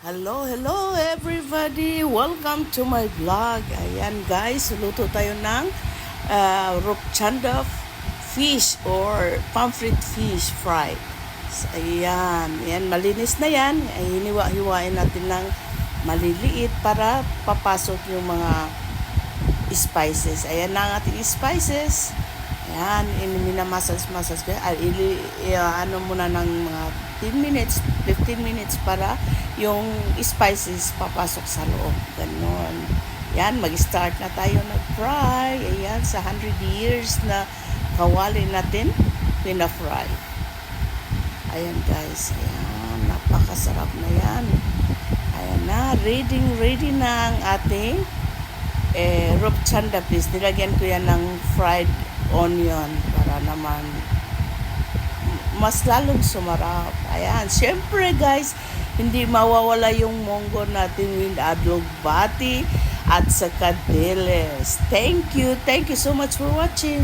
Hello everybody! Welcome to my vlog. Ayan guys, luto tayo ng rupchanda fish or pomfret fish fry. So, ayan, malinis na yan. Ay, hiniwa-hiwain natin ng maliliit para papasok yung mga spices. Ayan na ang ating spices. Ayan, minamasas-masas ko. Ano muna ng mga 10 minutes, 15 minutes para yung spices papasok sa loob. Ganon. Ayan, mag-start na tayo nag-fry. Ayan, sa 100 years na kawali natin, pina-fry. Ayan guys, ayan, napakasarap na yan. Ayan na, ready na ang ating rupchanda fish. Nilagyan ko yan ng fried onion para naman mas lalong sumarap. Ayan, syempre guys, hindi mawawala yung munggo natin with adlugbati at saka dilis. Thank you so much for watching.